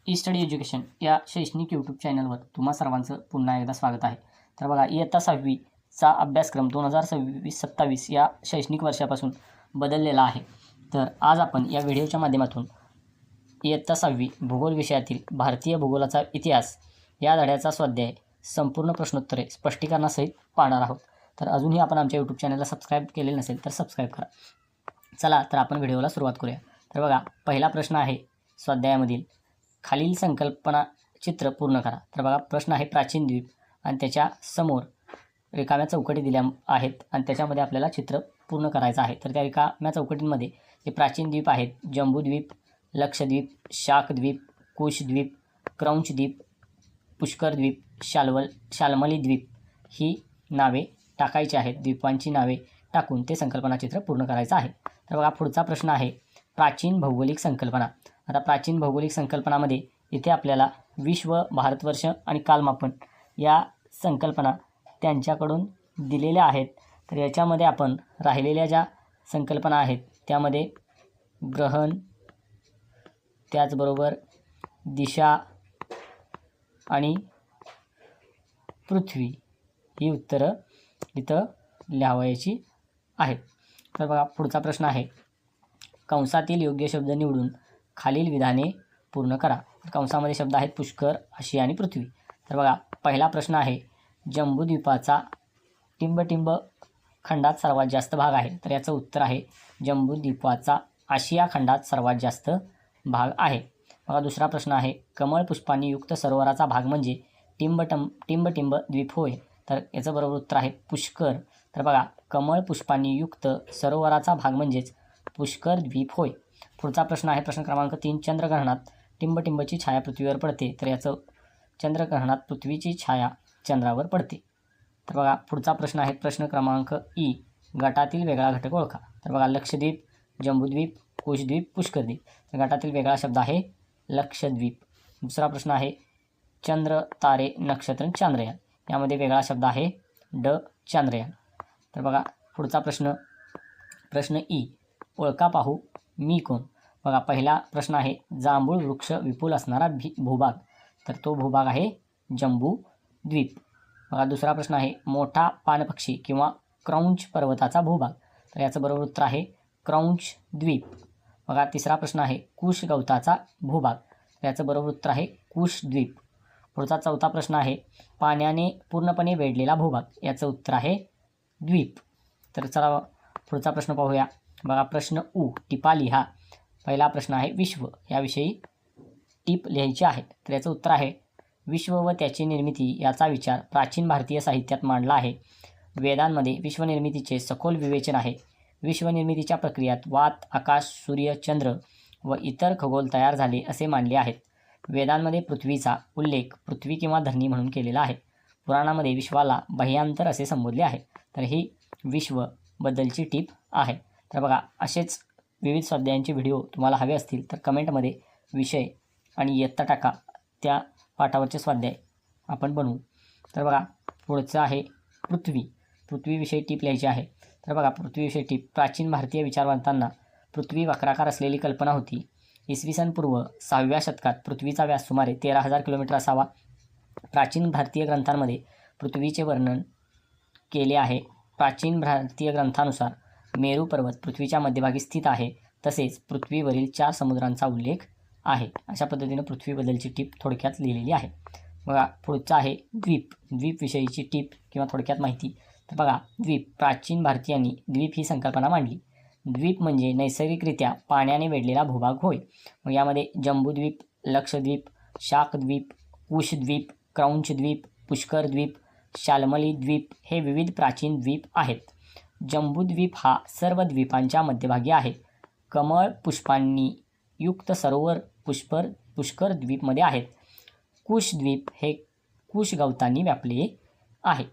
E study education या शैक्षणिक YouTube चॅनलवर तुम्हा सर्वांचं पुन्हा एकदा स्वागत आहे. तर बघा, इयत्ता 6वीचा अभ्यासक्रम 2026-27 या शैक्षणिक वर्षापासून बदललेला आहे. तर आज आपण या व्हिडिओच्या माध्यमातून इयत्ता 6वी भूगोल विषयातील भारतीय भूगोलाचा इतिहास या धड्याचा स्वाध्याय संपूर्ण प्रश्नोत्तरे स्पष्टीकरणासहित पाहणार आहोत. तर अजूनही आपण आमच्या यूट्यूब चॅनलला सबस्क्राईब केलेलं नसेल तर सबस्क्राईब करा. चला तर आपण व्हिडिओला सुरुवात करूया. तर बघा, पहिला प्रश्न आहे स्वाध्यायामधील, खालील संकल्पना चित्र पूर्ण करा. तर बघा, प्रश्न आहे प्राचीन द्वीप आणि त्याच्या समोर रिकाम्या चौकटी दिल्या आहेत आणि त्याच्यामध्ये आपल्याला चित्र पूर्ण करायचं आहे. तर त्या रिकाम्या चौकटींमध्ये जे प्राचीन द्वीप आहेत, जम्बूद्वीप, लक्षद्वीप, शाकद्वीप, कुशद्वीप, क्रौंचद्वीप, पुष्करद्वीप, शाल्मली द्वीप ही नावे टाकायची आहेत. द्वीपांची नावे टाकून ते संकल्पना चित्र पूर्ण करायचं आहे. तर बघा, पुढचा प्रश्न आहे प्राचीन भौगोलिक संकल्पना. आता प्राचीन भौगोलिक संकल्पनामध्ये इथे आपल्याला विश्व, भारतवर्ष आणि कालमापन या संकल्पना त्यांच्याकडून दिलेल्या आहेत. तर याच्यामध्ये आपण राहिलेल्या ज्या संकल्पना आहेत त्यामध्ये ग्रहण, त्याचबरोबर दिशा आणि पृथ्वी ही उत्तरं इथं लिहावायची आहेत. तर बघा, पुढचा प्रश्न आहे कंसातील योग्य शब्द निवडून खालील विधाने पूर्ण करा. कंसामध्ये शब्द आहेत पुष्कर, आशिया आणि पृथ्वी. तर बघा, पहिला प्रश्न आहे जम्बूद्वीपाचा टिंबटिंब खंडात सर्वात जास्त भाग आहे. तर याचं उत्तर आहे जम्बूद्वीपाचा आशिया खंडात सर्वात जास्त भाग आहे. बघा, दुसरा प्रश्न आहे कमळ पुष्पांनी युक्त सरोवराचा भाग म्हणजे टिंबटिंब द्वीप होय. तर याचं बरोबर उत्तर आहे पुष्कर. तर बघा, कमळ पुष्पांनी युक्त सरोवराचा भाग म्हणजेच पुष्कर द्वीप होय. पुढचा प्रश्न आहे प्रश्न क्रमांक 3, चंद्रग्रहणात टिंबटिंबची छाया पृथ्वीवर पडते. तर याचं चंद्रग्रहणात पृथ्वीची छाया चंद्रावर पडते. तर बघा, पुढचा प्रश्न आहे प्रश्न क्रमांक ई, गटातील वेगळा घटक ओळखा. तर बघा, लक्षद्वीप, जम्बूद्वीप, कुशद्वीप, पुष्करद्वीप. तर गटातील वेगळा शब्द आहे लक्षद्वीप. दुसरा प्रश्न आहे चंद्र, तारे, नक्षत्र, चांद्रयान. यामध्ये वेगळा शब्द आहे चांद्रयान. तर बघा, पुढचा प्रश्न ई, ओळखा पाहू मी कोण. बघा, पहिला प्रश्न आहे जांभूळ वृक्ष विपुल असणारा भूभाग. तर तो भूभाग आहे जम्बूद्वीप. बघा, दुसरा प्रश्न आहे मोठा पाणपक्षी किंवा क्रौंच पर्वताचा भूभाग. तर याचं बरोबर उत्तर आहे क्रौंच द्वीप. बघा, तिसरा प्रश्न आहे कुश गवताचा भूभाग. तर याचं बरोबर उत्तर आहे कुश द्वीप. पुढचा चौथा प्रश्न आहे पाण्याने पूर्णपणे वेढलेला भूभाग. याचं उत्तर आहे द्वीप. तर चला पुढचा प्रश्न पाहूया. बघा, प्रश्न ऊ, टिपा लिहा. पहिला प्रश्न आहे विश्व, याविषयी टीप लिहायची आहे. तर याचं उत्तर आहे विश्व व त्याची निर्मिती याचा विचार प्राचीन भारतीय साहित्यात मांडला आहे. वेदांमध्ये विश्वनिर्मितीचे सखोल विवेचन आहे. विश्वनिर्मितीच्या प्रक्रियेत वात, आकाश, सूर्य, चंद्र व इतर खगोल तयार झाले असे मानले आहेत. वेदांमध्ये पृथ्वीचा उल्लेख पृथ्वी किंवा धरणी म्हणून केलेला आहे. पुराणामध्ये विश्वाला बाह्यांतर असे संबोधले आहे. तर ही विश्वबद्दलची टीप आहे. तर बघा, असेच विविध स्वाध्यायांचे व्हिडिओ तुम्हाला हवे असतील तर कमेंटमध्ये विषय आणि इयत्ता टाका, त्या पाठावरचे स्वाध्याय आपण बनवू. तर बघा, पुढचं आहे पृथ्वीविषयी टीप लिहायची आहे. तर बघा, पृथ्वीविषयी टीप, प्राचीन भारतीय विचारवंतांना पृथ्वी वक्राकार असलेली कल्पना होती. इसवी सन पूर्व 6व्या शतकात पृथ्वीचा व्यास सुमारे 13,000 किलोमीटर असावा. प्राचीन भारतीय ग्रंथांमध्ये पृथ्वीचे वर्णन केले आहे. प्राचीन भारतीय ग्रंथानुसार मेरू पर्वत पृथ्वीच्या मध्यभागी स्थित आहे. तसेच पृथ्वीवरील 4 समुद्रांचा उल्लेख आहे. अशा पद्धतीनं पृथ्वीबद्दलची टीप थोडक्यात लिहिलेली आहे. बघा, पुढचा आहे द्वीपविषयीची टीप किंवा थोडक्यात माहिती. तर बघा, द्वीप, प्राचीन भारतीयांनी द्वीप ही संकल्पना मांडली. द्वीप म्हणजे नैसर्गिकरित्या पाण्याने वेढलेला भूभाग होय. मग यामध्ये जम्बूद्वीप, लक्षद्वीप, शाकद्वीप, कुशद्वीप, क्रौंचद्वीप, पुष्करद्वीप, शाल्मली द्वीप हे विविध प्राचीन द्वीप आहेत. जम्बूद्वीप हा सर्व द्वीपांच्या मध्यभागी आहे. कमळ पुष्पांनी युक्त सरोवर पुष्कर द्वीपमध्ये आहेत. कुशद्वीप हे कुश गवतांनी व्यापले आहे.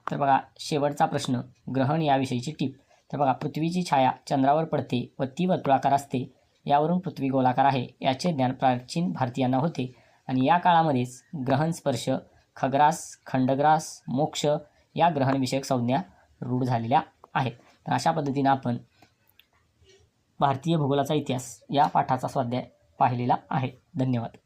तर बघा, शेवटचा प्रश्न ग्रहण याविषयीची टीप. तर बघा, पृथ्वीची छाया चंद्रावर पडते व ती वर्तुळाकार असते. यावरून पृथ्वी गोलाकार आहे याचे ज्ञान प्राचीन भारतीयांना होते आणि या काळामध्येच ग्रहण, स्पर्श, खग्रास, खंडग्रास, मोक्ष या ग्रहणविषयक संज्ञा रूढ झालेल्या आहेत. तर अशा पद्धतीनं आपण भारतीय भूगोलाचा इतिहास या पाठाचा स्वाध्याय पाहिलेला आहे. धन्यवाद.